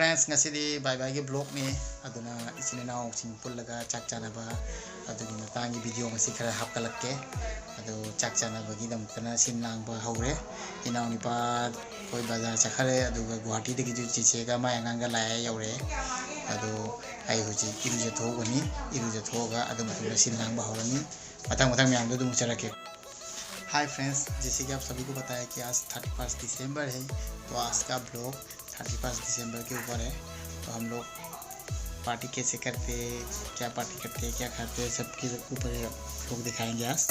Friends ngasi bye bye ge vlog ni aduna isininaw sing pullaga chak chanaba adugi matangi video ngasi khara hapkalakke adu chak chanaba gi dam tana sinlang ba hore inaw ni pa koi bazar chakhare aduga guwahati de gi chiche ga ma yangang ga lai yaure adu ai hoji iruje thogani iruje thoga adu matuna sinlang ba horani matang matang myang do mucharake। Hi friends, जैसे कि आप सभी को पता है कि आज 31 दिसंबर है, तो आज का ब्लॉग 31 दिसंबर के ऊपर है। तो हम लोग पार्टी कैसे करते, क्या पार्टी करते, क्या खाते, सबके ऊपर लोग दिखाएंगे आज।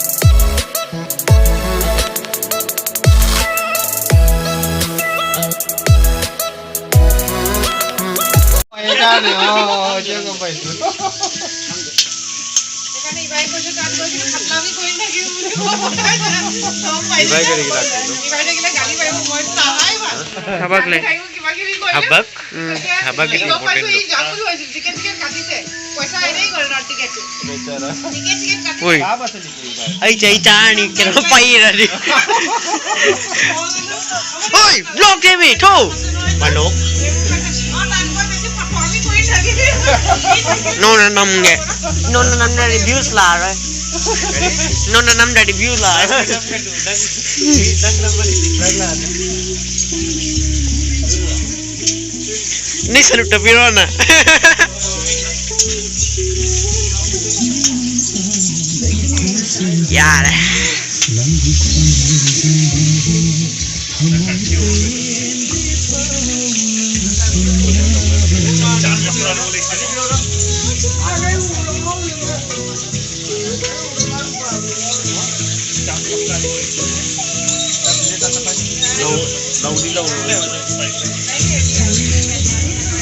reviews la rồi nó năm đã review la ni sanu tapirona yaar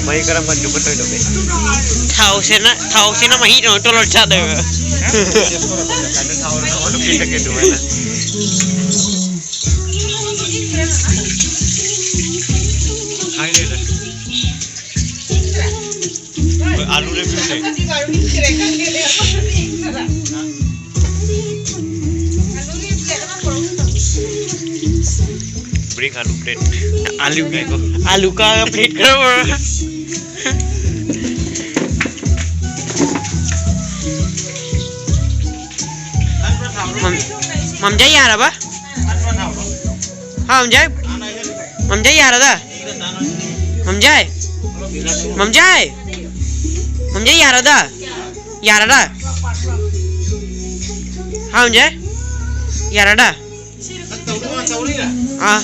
May karang kan juga tuh dong. Tahu sih na mahit no tolong chat deh. Karena tahu orang kita kedua na. Hai deh. Alu deh bisa. Bring आलू plate आलू का plate करो मम जाए यार अब हाँ मम जाए यार अदा मम जाए यार अदा हाँ मम जाए यार अदा हाँ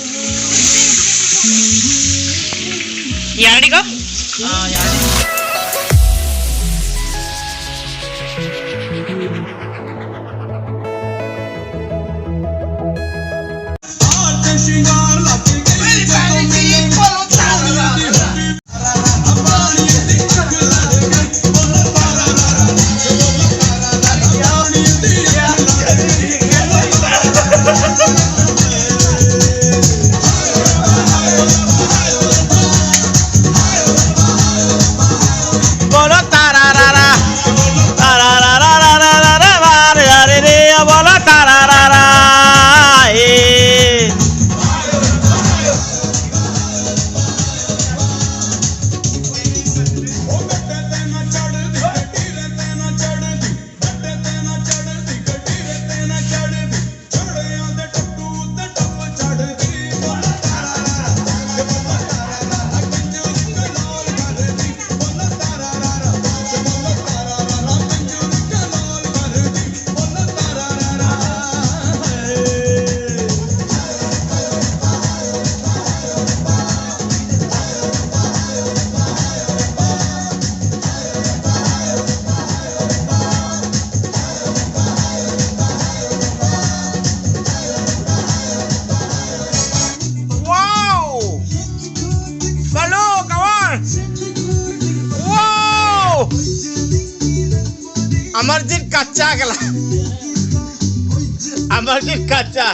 यार डी को अमरजीत कच्चा गला अमरजीत कच्चा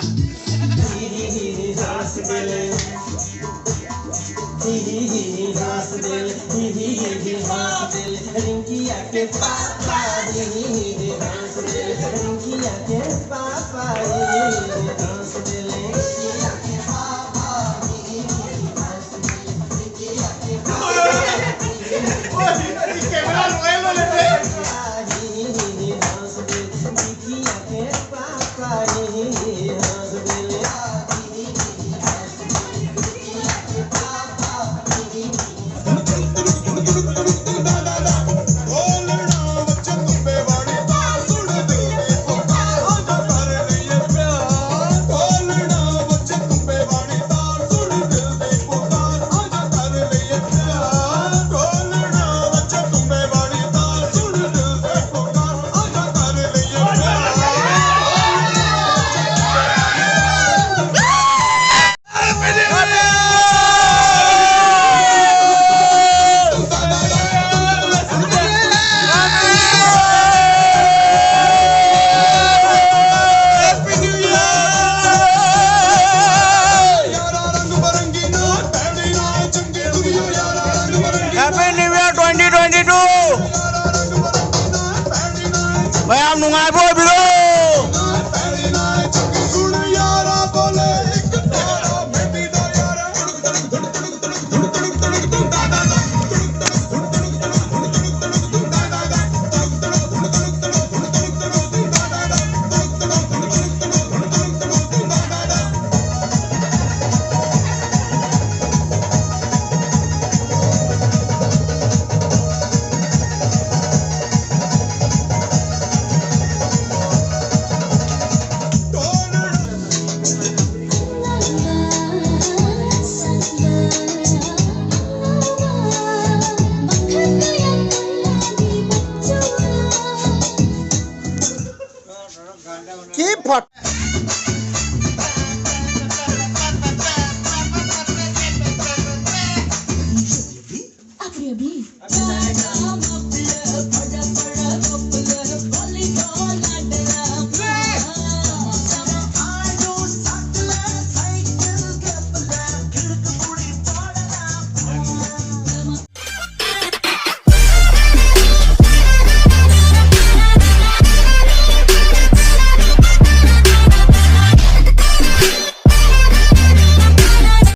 go!